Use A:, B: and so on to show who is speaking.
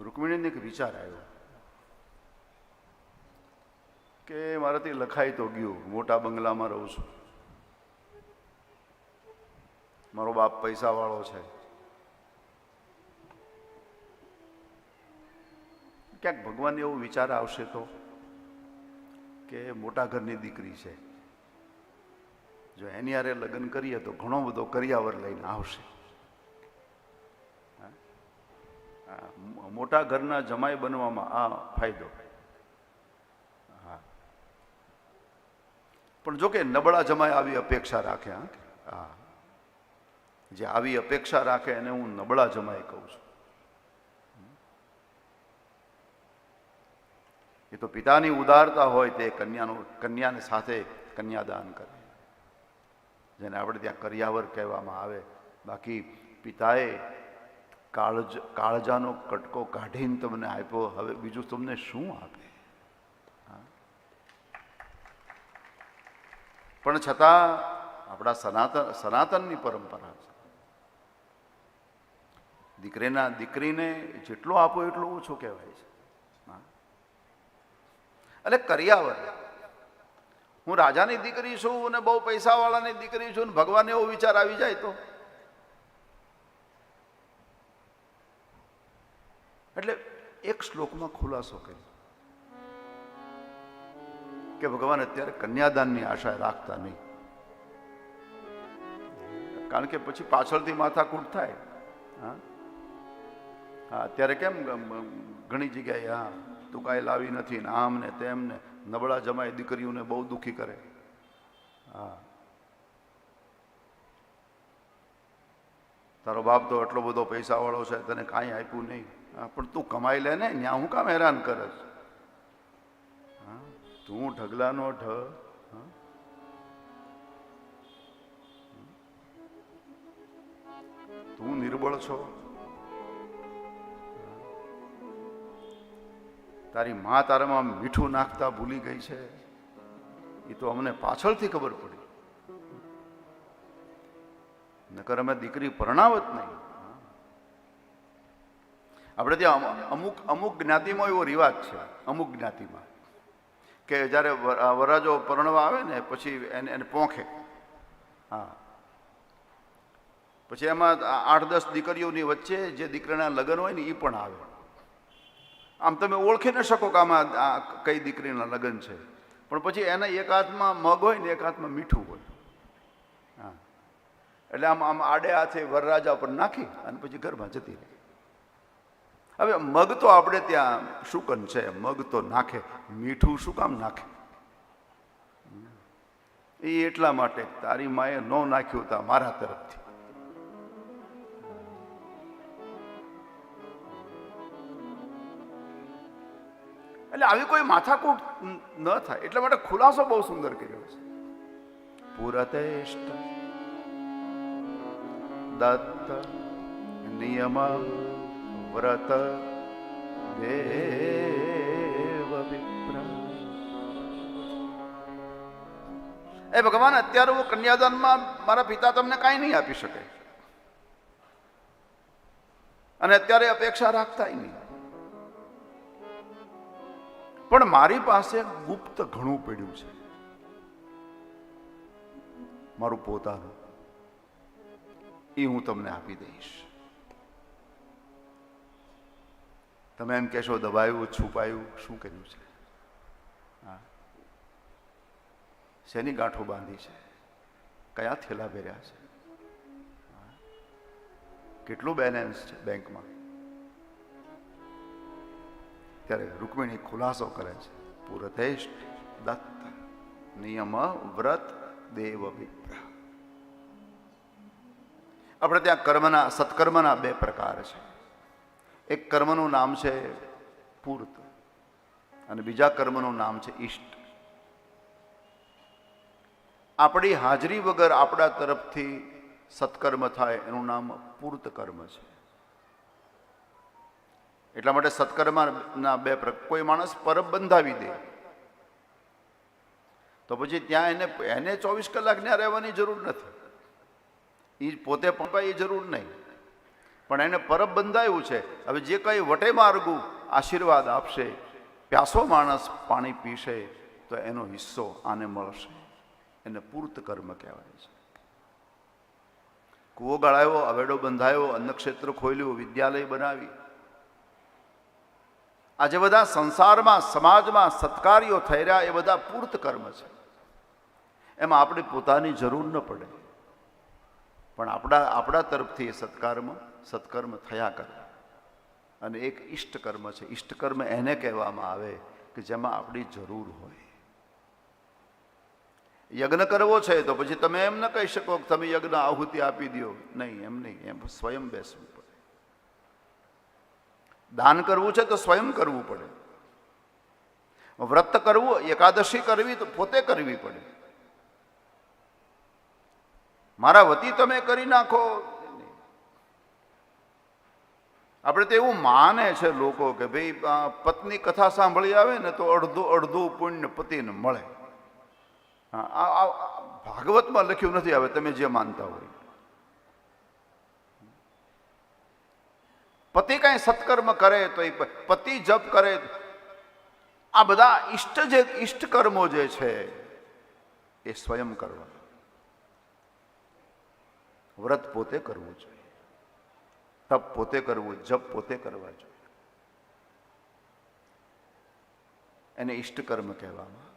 A: રૂકમિણીને એક વિચાર આવ્યો કે મારાથી લખાઈ તો ગયું, મોટા બંગલામાં રહું છું, મારો બાપ પૈસાવાળો છે, ક્યાંક ભગવાન એવો વિચાર આવશે તો કે મોટા ઘરની દીકરી છે, જો એની હારે લગ્ન કરીએ તો ઘણો બધો કરિયાવર લઈને આવશે. મોટા ઘરના જમાઈ બનવામાં આ ફાયદો. હા, પણ જો કે નબળા જમાઈ આવી અપેક્ષા રાખે. હા, જે આવી અપેક્ષા રાખે એને હું નબળા જમાઈ કહું છું. એ તો પિતાની ઉદારતા હોય તે કન્યાને સાથે કન્યાદાન કરે, જેને આપણે ત્યાં કરિયાવર કહેવામાં આવે. બાકી પિતાએ કાળજાનો કટકો કાઢીને તમને આપ્યો, હવે બીજું તમને શું આપે? પણ છતાં આપણા સનાતનની પરંપરા છે, દીકરીને જેટલો આપો એટલો ઓછો કહેવાય છે. એટલે કરિયાવર, હું રાજાની દીકરી છું અને બહુ પૈસાવાળાની દીકરી છું ને ભગવાન એવો વિચાર આવી જાય તો, એટલે એક શ્લોકમાં ખુલાસો કર્યો કે ભગવાન અત્યારે કન્યાદાનની આશા રાખતા નહીં, કારણ કે પછી પાછળથી માથાકૂટ થાય. હા, અત્યારે કેમ ઘણી જગ્યાએ હા તું કાંઈ લાવી નથી ને આમ ને તેમ ને, નબળા જમાઈ દીકરીઓને બહુ દુઃખી કરે. હા, તારો બાપ તો એટલો બધો પૈસાવાળો છે, તને કાંઈ આપ્યું નહીં. હા, પણ તું કમાઈ લે ને, ત્યાં હું કામ હેરાન કરે છે? હા, તું ઢગલાનો ઢ, તું નિર્બળ છો. તારી મા તારામાં મીઠું નાખતા ભૂલી ગઈ છે, એ તો અમને પાછળથી ખબર પડી, નકર અમે દીકરી પરણાવત નહીં. આપણે ત્યાં અમુક જ્ઞાતિમાં એવો રિવાજ છે, અમુક જ્ઞાતિમાં કે જ્યારે વરરાજો પરણવા આવે ને પછી એને પોંખે. હા, પછી એમાં 8-10 દીકરીઓની વચ્ચે જે દીકરીના લગ્ન હોય ને એ પણ આવે. આમ તમે ઓળખી ન શકો કે આમાં કઈ દીકરીના લગ્ન છે, પણ પછી એના એક હાથમાં મગ હોય ને એક હાથમાં મીઠું હોય. હા, એટલે આમ આડે હાથે વરરાજા પર નાખી અને પછી ઘરમાં જતી રહે. હવે મગ તો આપણે ત્યાં શુકન છે, મગ તો નાખે, મીઠું શું કામ નાખે? એ એટલા માટે તારી માએ ન નાખ્યું હતા મારા તરફથી. એટલે આવી કોઈ માથાકૂટ ન થાય એટલા માટે ખુલાસો બહુ સુંદર કર્યો છે. પુરતેષ્ટ દત્ત નિયમ વ્રત દેવ વિપ્ર. એ ભગવાન, અત્યારે હું કન્યાદાનમાં મારા પિતા તમને કાંઈ નહીં આપી શકે અને અત્યારે અપેક્ષા રાખતા નહીં, પણ મારી પાસે ગુપ્ત ઘણું પડ્યું છે, મારું પોતાનું, એ હું તમને આપી દઈશ. તમે એમ કહેશો દબાયું, છુપાયું, શું કર્યું છે? હા, શેની ગાંઠો બાંધી છે? કયા થેલા ભર્યા છે? કેટલું બેલેન્સ છે બેંકમાં? ત્યારે રૂકમિણી ખુલાસો કરે છે. પુરતેષ્ટ દત્ત નિયમ વ્રત દેવ વિપ્ર. આપણે ત્યાં સત્કર્મના 2 પ્રકાર છે. એક કર્મનું નામ છે પૂર્ત અને બીજા કર્મનું નામ છે ઈષ્ટ. આપણી હાજરી વગર આપણા તરફથી સત્કર્મ થાય એનું નામ પૂર્ત કર્મ છે. એટલા માટે સત્કર્મના 2 પ્રકાર. કોઈ માણસ પરબ બંધાવી દે તો પછી ત્યાં એને 24 કલાક ત્યાં રહેવાની જરૂર નથી, એ પોતે પણ એ જરૂર નહીં, પણ એને પરબ બંધાયું છે. હવે જે કંઈ વટે માર્ગું આશીર્વાદ આપશે, પ્યાસો માણસ પાણી પીશે તો એનો હિસ્સો આને મળશે. એને પૂર્ત કર્મ કહેવાય છે. કૂવો ગાળાયો, અવેડો બંધાયો, અન્નક્ષેત્ર ખોલ્યું, વિદ્યાલય બનાવી. આજે બધા સંસારમાં સમાજમાં સત્કાર્યો થઈ રહ્યા એ બધા પૂર્ત કર્મ છે. એમાં આપણી પોતાની જરૂર ન પડે, પણ આપણા તરફથી એ સત્કર્મ થયા કરે. અને એક ઇષ્ટકર્મ છે. ઇષ્ટકર્મ એને કહેવામાં આવે કે જેમાં આપણી જરૂર હોય. યજ્ઞ કરવો છે તો પછી તમે એમ ન કહી શકો કે તમે યજ્ઞ આહુતિ આપી દો. નહીં, એમ નહીં, એમ સ્વયં બેસવું પડે. દાન કરવું છે તો સ્વયં કરવું પડે. વ્રત કરવું, એકાદશી કરવી તો પોતે કરવી પડે. મારા વતી તમે કરી નાખો. આપણે તો એવું માને છે લોકો કે ભાઈ પત્ની કથા સાંભળી આવે ને તો અડધું પુણ્ય પતિને મળે. ભાગવતમાં લખ્યું નથી. હવે તમે જે માનતા હોય, પતિ કઈ સત્કર્મ કરે તો એ પતિ જપ કરે. આ બધા ઇષ્ટ કર્મો જે છે એ સ્વયં કરવા. વ્રત પોતે કરવું જોઈએ, તપ પોતે કરવું, જપ પોતે કરવા જોઈએ. એને ઇષ્ટ કર્મ કહેવામાં.